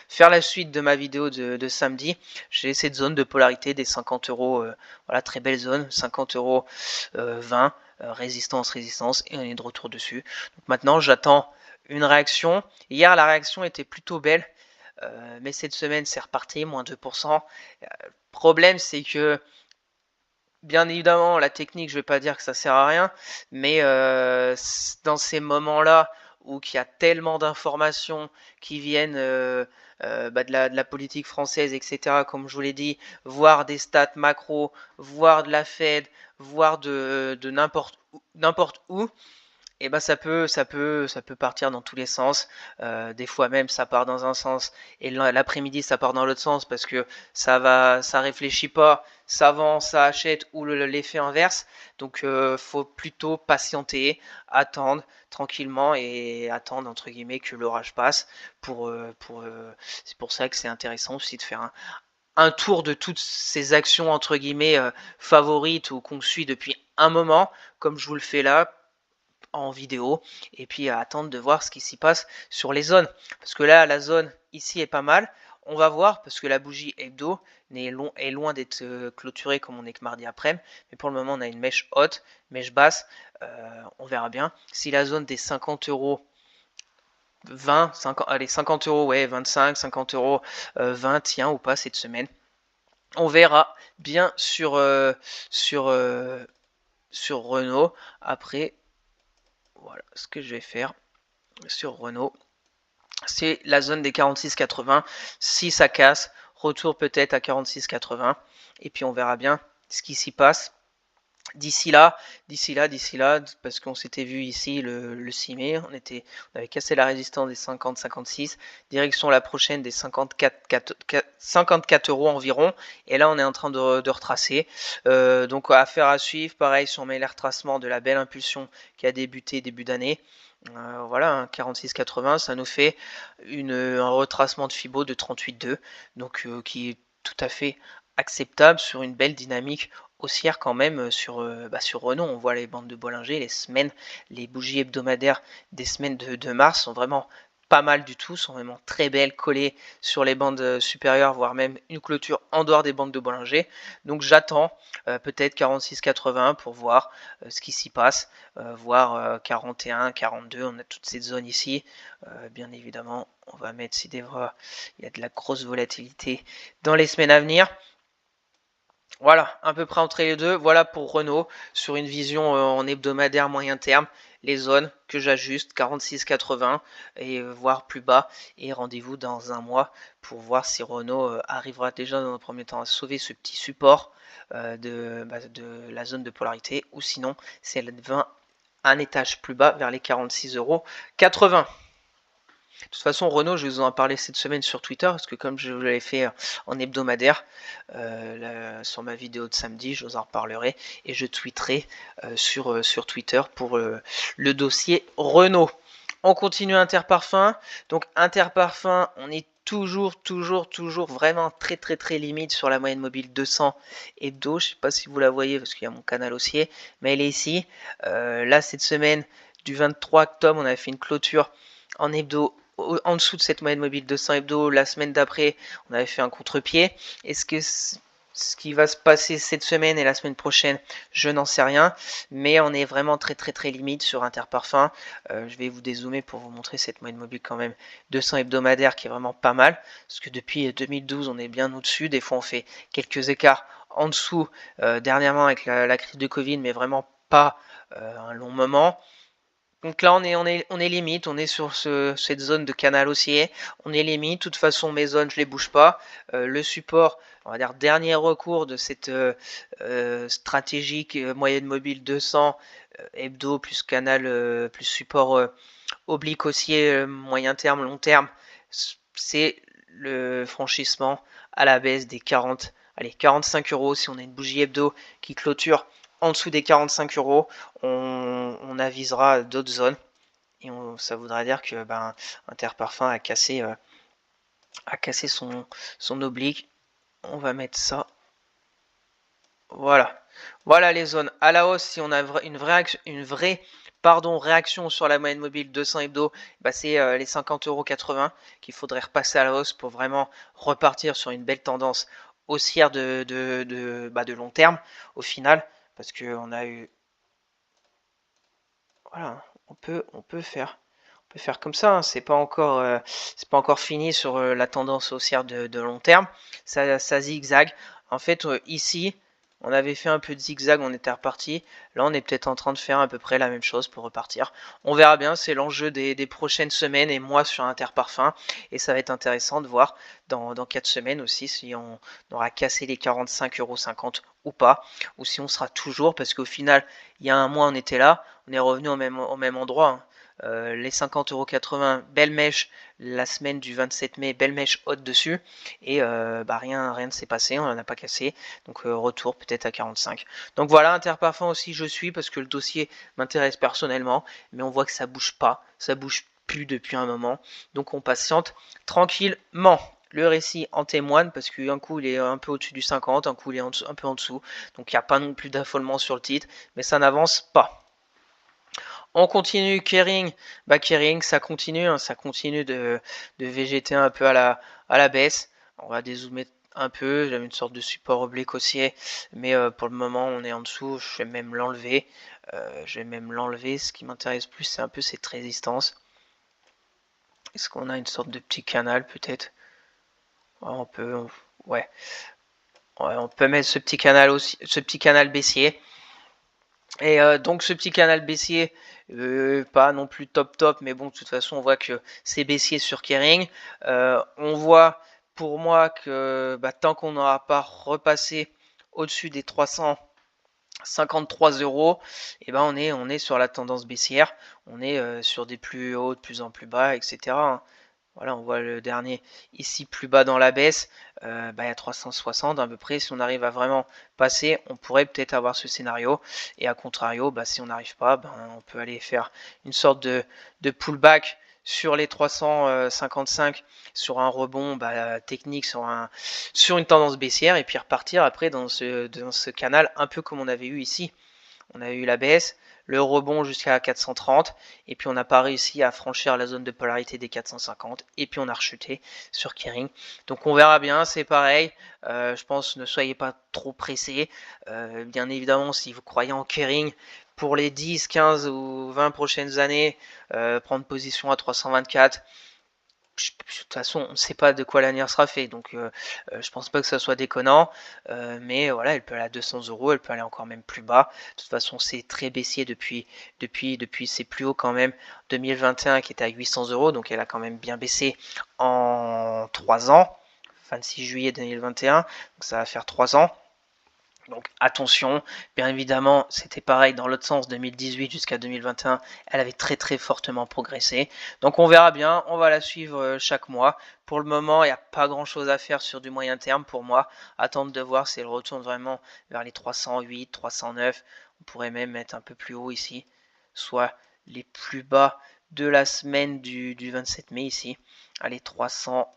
faire la suite de ma vidéo de samedi. J'ai cette zone de polarité des 50 €. Voilà, très belle zone, 50,20 €. Résistance, et on est de retour dessus. Donc maintenant j'attends une réaction. Hier la réaction était plutôt belle. Mais cette semaine c'est reparti, moins 2%. Problème c'est que bien évidemment la technique, je vais pas dire que ça sert à rien, mais dans ces moments-là où il y a tellement d'informations qui viennent de la politique française, etc., comme je vous l'ai dit, voir des stats macro, voir de la Fed, voir de n'importe où, et ben ça peut partir dans tous les sens. Des fois même ça part dans un sens et l'après-midi ça part dans l'autre sens parce que ça réfléchit pas, ça vend, ça achète ou l'effet inverse. Donc faut plutôt patienter, attendre tranquillement et attendre entre guillemets que l'orage passe c'est pour ça que c'est intéressant aussi de faire un tour de toutes ces actions entre guillemets favorites ou qu'on suit depuis un moment, comme je vous le fais là en vidéo, et puis à attendre de voir ce qui s'y passe sur les zones, parce que là la zone ici est pas mal. On va voir, parce que la bougie hebdo est loin d'être clôturée comme on est que mardi après, mais pour le moment on a une mèche haute, mèche basse. On verra bien si la zone des 50 euros 20, 50, allez 50 euros, ouais 25, 50 euros 20 tient ou pas cette semaine. On verra bien sur Renault. Après, voilà ce que je vais faire sur Renault. C'est la zone des 46,80. Si ça casse, retour peut-être à 46,80. Et puis on verra bien ce qui s'y passe. D'ici là, parce qu'on s'était vu ici le 6 mai, on avait cassé la résistance des 50-56, direction la prochaine des 54 euros environ, et là on est en train de retracer. Donc affaire à suivre, pareil si on met les retracements de la belle impulsion qui a débuté début d'année. Voilà, 46,80, ça nous fait un retracement de Fibo de 38,2, donc qui est tout à fait acceptable sur une belle dynamique haussière quand même sur Renault. On voit les bandes de Bollinger, les bougies hebdomadaires des semaines de mars sont vraiment pas mal du tout, sont vraiment très belles, collées sur les bandes supérieures, voire même une clôture en dehors des bandes de Bollinger. Donc j'attends peut-être 46,80 pour voir ce qui s'y passe, voire 41, 42, on a toute cette zone ici. Bien évidemment, on va mettre si des fois il y a de la grosse volatilité dans les semaines à venir. Voilà, à peu près entre les deux. Voilà pour Renault, sur une vision en hebdomadaire moyen terme, les zones que j'ajuste, 46,80 et voire plus bas. Et rendez-vous dans un mois pour voir si Renault arrivera déjà dans un premier temps à sauver ce petit support de la zone de polarité, ou sinon c'est un étage plus bas vers les 46,80 €. De toute façon, Renault, je vais vous en parler cette semaine sur Twitter, parce que comme je vous l'avais fait en hebdomadaire, sur ma vidéo de samedi, je vous en reparlerai, et je tweeterai sur Twitter pour le dossier Renault. On continue Interparfum. Donc Interparfum, on est toujours vraiment très limite sur la moyenne mobile 200 hebdo. Je ne sais pas si vous la voyez parce qu'il y a mon canal haussier, mais elle est ici. Là, cette semaine du 23 octobre, on a fait une clôture en hebdo en dessous de cette moyenne mobile 200 hebdo. La semaine d'après, on avait fait un contre-pied. Est-ce que ce qui va se passer cette semaine et la semaine prochaine, je n'en sais rien, mais on est vraiment très limite sur Interparfum. Je vais vous dézoomer pour vous montrer cette moyenne mobile quand même 200 hebdomadaire qui est vraiment pas mal, parce que depuis 2012 on est bien au-dessus. Des fois on fait quelques écarts en dessous dernièrement avec la crise de Covid, mais vraiment pas un long moment. Donc là, on est limite, on est sur cette zone de canal haussier, on est limite. De toute façon, mes zones, je les bouge pas. Le support, on va dire dernier recours de cette stratégique moyenne mobile 200 hebdo plus canal plus support oblique haussier moyen terme, long terme, c'est le franchissement à la baisse des 45 euros. Si on a une bougie hebdo qui clôture en dessous des 45 euros, on avisera d'autres zones. Et ça voudra dire que Interparfum a cassé son oblique. On va mettre ça. Voilà. Voilà les zones à la hausse. Si on a une vraie réaction sur la moyenne mobile 200 hebdo, c'est les 50,80 € qu'il faudrait repasser à la hausse pour vraiment repartir sur une belle tendance haussière de long terme au final. Parce qu'on a eu... Voilà, on peut faire comme ça, hein. C'est pas encore fini sur la tendance haussière de long terme. Ça zigzag. En fait, ici, On avait fait un peu de zigzag, on était reparti. Là, on est peut-être en train de faire à peu près la même chose pour repartir. On verra bien, c'est l'enjeu des prochaines semaines et mois sur Interparfum. Et ça va être intéressant de voir dans 4 semaines aussi si on aura cassé les 45,50 € ou pas. Ou si on sera toujours, parce qu'au final, il y a un mois, on était là, on est revenu au même endroit. Hein. Les 50,80 €, belle mèche la semaine du 27 mai, belle mèche haute dessus, et rien ne s'est passé, on n'en a pas cassé, donc retour peut-être à 45. Donc voilà, Interparfum aussi je suis parce que le dossier m'intéresse personnellement, mais on voit que ça bouge pas, ça bouge plus depuis un moment, donc on patiente tranquillement. Le récit en témoigne parce qu'un coup il est un peu au-dessus du 50, un coup il est un peu en dessous, donc il n'y a pas non plus d'affolement sur le titre, mais ça n'avance pas. On continue Kering, Kering ça continue, hein, ça continue de végéter un peu à la baisse. On va dézoomer un peu, j'avais une sorte de support oblique haussier, mais pour le moment on est en dessous, je vais même l'enlever. Ce qui m'intéresse plus c'est un peu cette résistance. Est-ce qu'on a une sorte de petit canal peut-être? On peut, ouais, on peut mettre ce petit canal aussi, ce petit canal baissier. Et donc ce petit canal baissier, pas non plus top, mais bon, de toute façon, on voit que c'est baissier sur Kering. On voit pour moi que tant qu'on n'aura pas repassé au-dessus des 353 €, et on est sur la tendance baissière. On est sur des plus hauts, de plus en plus bas, etc. Hein. Voilà, on voit le dernier ici plus bas dans la baisse, il y a 360 à peu près. Si on arrive à vraiment passer, on pourrait peut-être avoir ce scénario. Et à contrario, si on n'arrive pas, on peut aller faire une sorte de pullback sur les 355, sur un rebond technique, sur une tendance baissière, et puis repartir après dans ce canal, un peu comme on avait eu ici. On a eu la baisse, le rebond jusqu'à 430, et puis on n'a pas réussi à franchir la zone de polarité des 450, et puis on a rechuté sur Kering. Donc on verra bien, c'est pareil, je pense ne soyez pas trop pressés. Bien évidemment, si vous croyez en Kering, pour les 10, 15 ou 20 prochaines années, prendre position à 324, de toute façon, on ne sait pas de quoi l'avenir sera fait, donc je pense pas que ça soit déconnant, mais voilà, elle peut aller à 200 €, elle peut aller encore même plus bas. De toute façon, c'est très baissier depuis ses plus hauts quand même. 2021 qui était à 800 €, donc elle a quand même bien baissé en 3 ans, 26 juillet 2021, donc ça va faire 3 ans. Donc attention, bien évidemment, c'était pareil dans l'autre sens, 2018 jusqu'à 2021, elle avait très fortement progressé. Donc on verra bien, on va la suivre chaque mois. Pour le moment, il n'y a pas grand chose à faire sur du moyen terme pour moi. Attendre de voir si elle retourne vraiment vers les 308, 309. On pourrait même mettre un peu plus haut ici, soit les plus bas de la semaine du 27 mai ici. Allez, 300.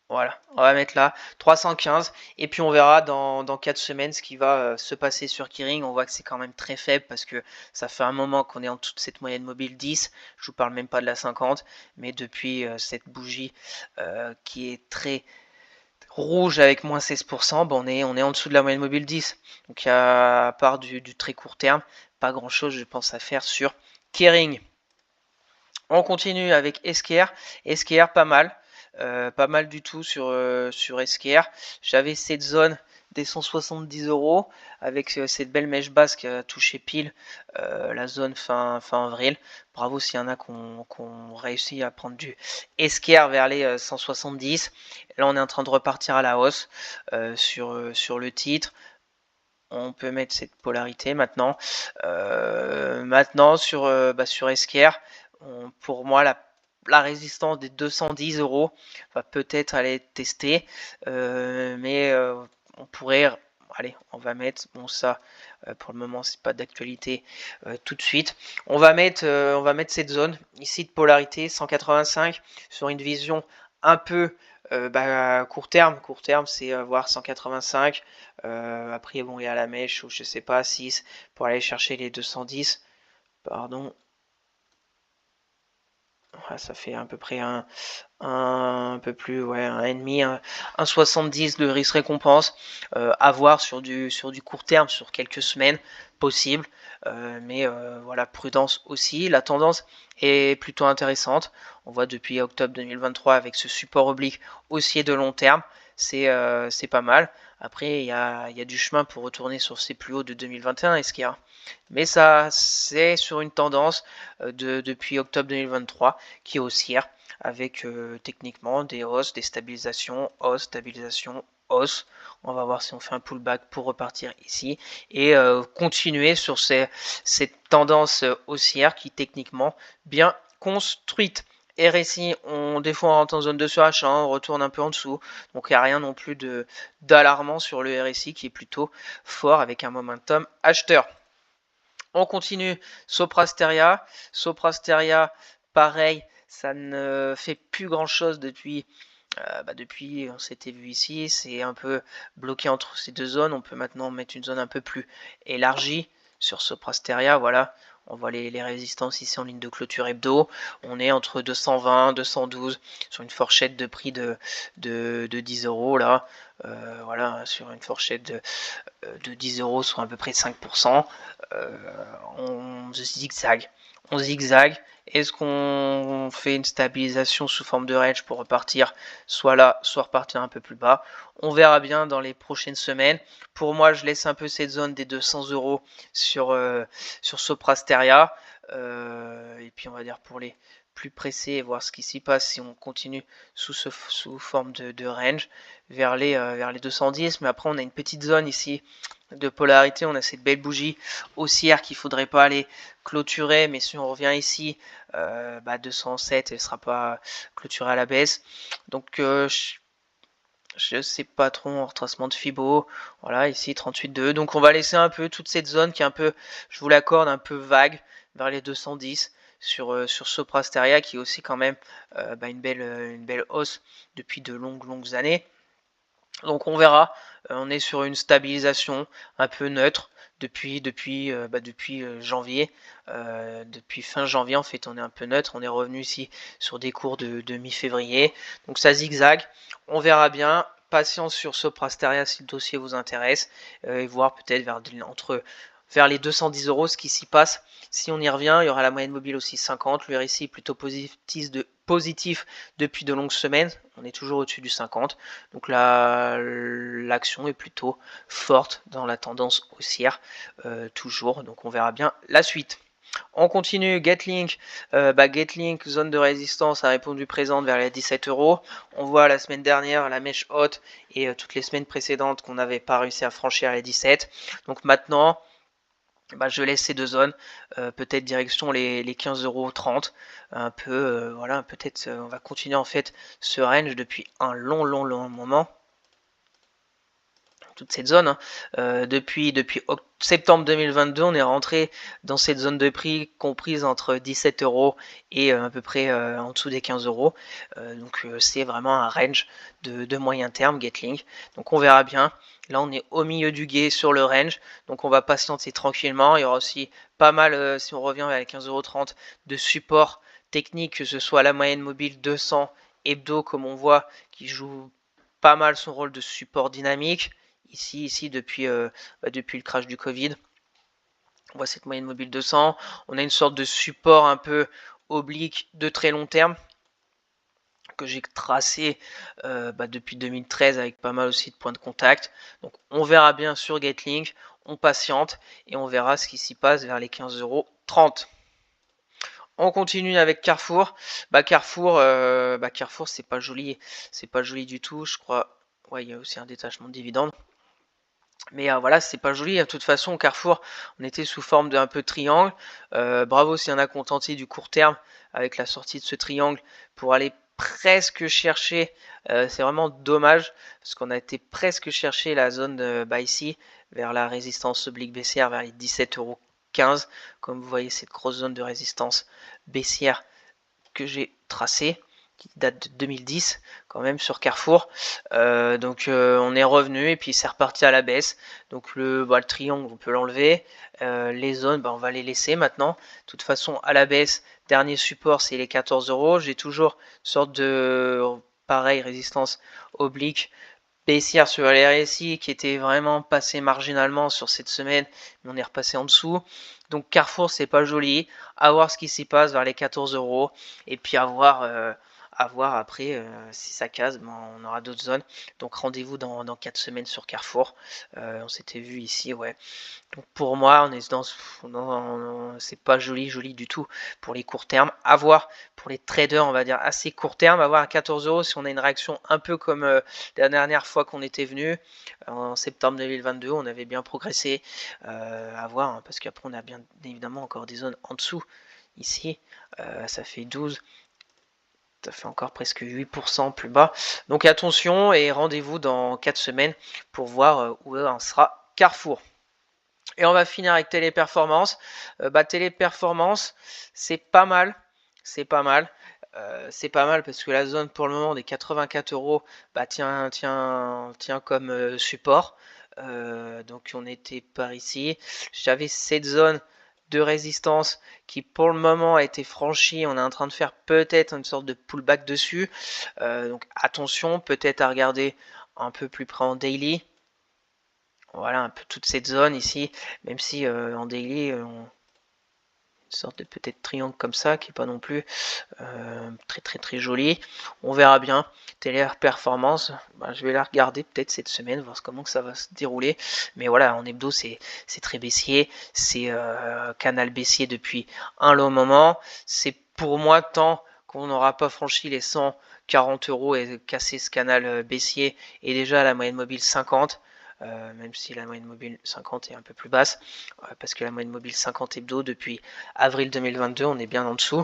Voilà, on va mettre là 315 et puis on verra dans 4 semaines ce qui va se passer sur Kering. On voit que c'est quand même très faible parce que ça fait un moment qu'on est en toute cette moyenne mobile 10. Je vous parle même pas de la 50, mais depuis cette bougie qui est très rouge avec moins 16%, on est en dessous de la moyenne mobile 10. Donc à part du très court terme, pas grand chose je pense à faire sur Kering. On continue avec SKR. SKR pas mal. Pas mal du tout sur SKR. J'avais cette zone des 170 € avec cette belle mèche basse qui a touché pile la zone fin avril. Bravo s'il y en a qu'on réussit à prendre du SKR vers les 170. Là on est en train de repartir à la hausse sur le titre. On peut mettre cette polarité maintenant. Maintenant sur SKR, pour moi la résistance des 210 € va peut-être aller tester, mais on pourrait, allez, on va mettre, bon ça pour le moment c'est pas d'actualité tout de suite, on va mettre cette zone ici de polarité 185 sur une vision un peu court terme c'est voir 185, après bon il y a la mèche ou je sais pas 6 pour aller chercher les 210, pardon. Ouais, ça fait à peu près un peu plus, ouais, un et demi, un 70 de risque récompense à voir sur du court terme, sur quelques semaines possible, mais voilà, prudence aussi. La tendance est plutôt intéressante. On voit depuis octobre 2023 avec ce support oblique haussier de long terme, c'est pas mal. Après, il y a du chemin pour retourner sur ces plus hauts de 2021, est-ce qu'il y a? Mais ça, c'est sur une tendance depuis octobre 2023 qui est haussière, avec techniquement des hausses, des stabilisations, hausses, stabilisation, hausse. On va voir si on fait un pullback pour repartir ici et continuer sur cette tendance haussière qui est techniquement bien construite. RSI, des fois on rentre en zone de surachat, on retourne un peu en dessous, donc il n'y a rien non plus d'alarmant sur le RSI qui est plutôt fort avec un momentum acheteur. On continue, Soprasteria. Soprasteria, pareil, ça ne fait plus grand chose depuis on s'était vu ici, c'est un peu bloqué entre ces deux zones. On peut maintenant mettre une zone un peu plus élargie sur Soprasteria. Voilà, on voit les résistances ici en ligne de clôture hebdo. On est entre 220, 212 sur une fourchette de prix de 10 euros là. Voilà, sur une fourchette de 10 euros, soit à peu près 5%. On zigzag. On zigzag. Est-ce qu'on fait une stabilisation sous forme de range pour repartir soit là, soit repartir un peu plus bas? On verra bien dans les prochaines semaines. Pour moi, je laisse un peu cette zone des 200 euros sur Soprasteria. Et puis on va dire pour les plus pressés et voir ce qui s'y passe si on continue sous forme de range vers les 210. Mais après, on a une petite zone ici de polarité. On a cette belle bougie haussière qu'il ne faudrait pas aller clôturer, mais si on revient ici, 207, elle ne sera pas clôturée à la baisse. Donc je ne sais pas trop en retracement de Fibo. Voilà, ici 38,2. Donc on va laisser un peu toute cette zone qui est un peu, je vous l'accorde, un peu vague vers les 210 sur Soprasteria qui est aussi quand même une belle hausse depuis de longues années. Donc on verra, on est sur une stabilisation un peu neutre depuis janvier. Depuis fin janvier en fait on est un peu neutre, on est revenu ici sur des cours de mi-février. Donc ça zigzag, on verra bien. Patience sur Soprasteria si le dossier vous intéresse, et voir peut-être vers les 210 euros ce qui s'y passe. Si on y revient, il y aura la moyenne mobile aussi 50. Le RSI est plutôt positif depuis de longues semaines. On est toujours au-dessus du 50. Donc l'action est plutôt forte dans la tendance haussière, toujours. Donc on verra bien la suite. On continue, Getlink. Getlink, zone de résistance, a répondu présente vers les 17 euros. On voit la semaine dernière la mèche haute et toutes les semaines précédentes qu'on n'avait pas réussi à franchir les 17. Donc maintenant, je laisse ces deux zones, peut-être direction les 15,30 euros, un peu, voilà, peut-être on va continuer en fait ce range depuis un long moment. Toute cette zone, hein. Depuis septembre 2022, on est rentré dans cette zone de prix comprise entre 17 euros et à peu près en dessous des 15 euros. Donc c'est vraiment un range de moyen terme, Getlink. Donc on verra bien. Là, on est au milieu du gué sur le range. Donc on va patienter tranquillement. Il y aura aussi pas mal, si on revient vers les 15,30 €, de support technique, que ce soit la moyenne mobile 200 hebdo, comme on voit, qui joue pas mal son rôle de support dynamique. Ici depuis le crash du Covid. On voit cette moyenne mobile 200. On a une sorte de support un peu oblique de très long terme que j'ai tracé depuis 2013 avec pas mal aussi de points de contact. Donc on verra bien sur Getlink, on patiente et on verra ce qui s'y passe vers les 15,30 €. On continue avec Carrefour. Carrefour, c'est pas joli du tout. Je crois. Ouais, il y a aussi un détachement de dividendes. Mais voilà, c'est pas joli. De toute façon, Carrefour, on était sous forme d'un peu triangle. Bravo s'il y en a qui ont tenté du court terme avec la sortie de ce triangle pour aller presque chercher. C'est vraiment dommage parce qu'on a été presque chercher la zone ici vers la résistance oblique baissière vers les 17,15 €. Comme vous voyez, cette grosse zone de résistance baissière que j'ai tracée, qui date de 2010 quand même sur Carrefour. Donc on est revenu et puis c'est reparti à la baisse. Donc le triangle, on peut l'enlever. Les zones, on va les laisser maintenant. De toute façon, à la baisse, dernier support, c'est les 14 €. J'ai toujours une sorte de pareil résistance oblique baissière sur les RSI qui était vraiment passé marginalement sur cette semaine, mais on est repassé en dessous. Donc Carrefour, c'est pas joli. À voir ce qui s'y passe vers les 14 € et puis à voir à voir après si ça case, ben, on aura d'autres zones. Donc rendez-vous dans 4 semaines sur Carrefour. On s'était vu ici, ouais. Donc pour moi, on est c'est pas joli du tout pour les courts termes. À voir pour les traders, on va dire assez court terme, à voir à 14 € si on a une réaction un peu comme la dernière fois qu'on était venu en septembre 2022, on avait bien progressé. À voir, hein, parce qu'après on a bien évidemment encore des zones en dessous. Ici, ça fait 12. Ça fait encore presque 8% plus bas. Donc attention et rendez-vous dans 4 semaines pour voir où en sera Carrefour. Et on va finir avec Téléperformance. Téléperformance, c'est pas mal. C'est pas mal. C'est pas mal parce que la zone pour le moment des 84 € tient comme support. Donc on était par ici. J'avais cette zone de résistance qui pour le moment a été franchie. On est en train de faire peut-être une sorte de pullback dessus. Donc attention, peut-être à regarder un peu plus près en daily. Voilà un peu toute cette zone ici, même si en daily, une sorte de peut-être triangle comme ça, qui n'est pas non plus très joli. On verra bien. Téléperformance, je vais la regarder peut-être cette semaine, voir comment ça va se dérouler. Mais voilà, en hebdo, c'est très baissier. C'est canal baissier depuis un long moment. C'est pour moi tant qu'on n'aura pas franchi les 140 € et cassé ce canal baissier et déjà la moyenne mobile 50. Même si la moyenne mobile 50 est un peu plus basse, parce que la moyenne mobile 50 hebdo depuis avril 2022, on est bien en dessous.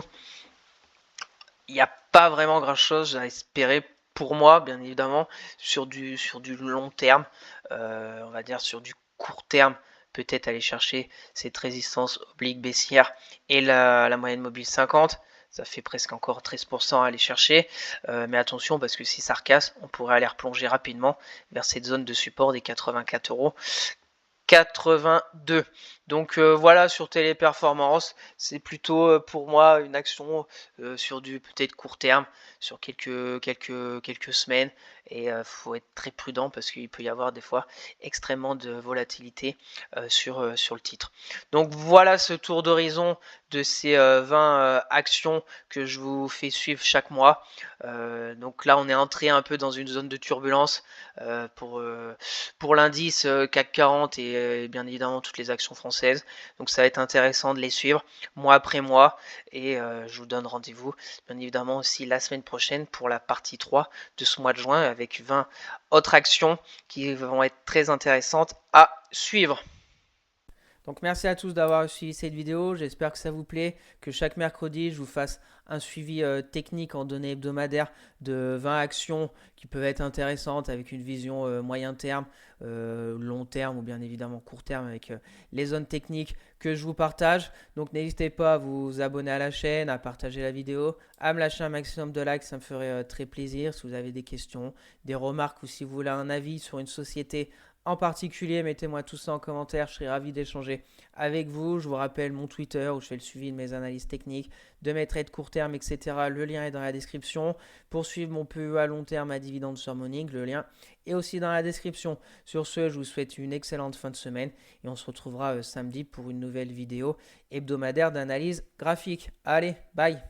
Il n'y a pas vraiment grand chose à espérer pour moi, bien évidemment, sur du long terme, on va dire sur du court terme, peut-être aller chercher cette résistance oblique baissière et la moyenne mobile 50. Ça fait presque encore 13% à aller chercher. Mais attention, parce que si ça recasse, on pourrait aller replonger rapidement vers cette zone de support des 84 €. 82. Donc voilà sur Téléperformance, c'est plutôt pour moi une action sur du peut-être court terme, sur quelques semaines. Et faut être très prudent parce qu'il peut y avoir des fois extrêmement de volatilité sur le titre. Donc voilà ce tour d'horizon de ces 20 actions que je vous fais suivre chaque mois. Donc là on est entré un peu dans une zone de turbulence pour l'indice CAC 40 et bien évidemment toutes les actions françaises. Donc ça va être intéressant de les suivre mois après mois et je vous donne rendez-vous bien évidemment aussi la semaine prochaine pour la partie 3 de ce mois de juin avec 20 autres actions qui vont être très intéressantes à suivre. Donc merci à tous d'avoir suivi cette vidéo, j'espère que ça vous plaît, que chaque mercredi je vous fasse un suivi technique en données hebdomadaires de 20 actions qui peuvent être intéressantes avec une vision moyen terme, long terme ou bien évidemment court terme avec les zones techniques que je vous partage. Donc n'hésitez pas à vous abonner à la chaîne, à partager la vidéo, à me lâcher un maximum de likes, ça me ferait très plaisir. Si vous avez des questions, des remarques ou si vous voulez un avis sur une société en particulier, mettez-moi tout ça en commentaire, je serai ravi d'échanger avec vous. Je vous rappelle mon Twitter où je fais le suivi de mes analyses techniques, de mes trades court terme, etc. Le lien est dans la description. Pour suivre mon PE à long terme à dividende sur Monink, le lien est aussi dans la description. Sur ce, je vous souhaite une excellente fin de semaine et on se retrouvera samedi pour une nouvelle vidéo hebdomadaire d'analyse graphique. Allez, bye!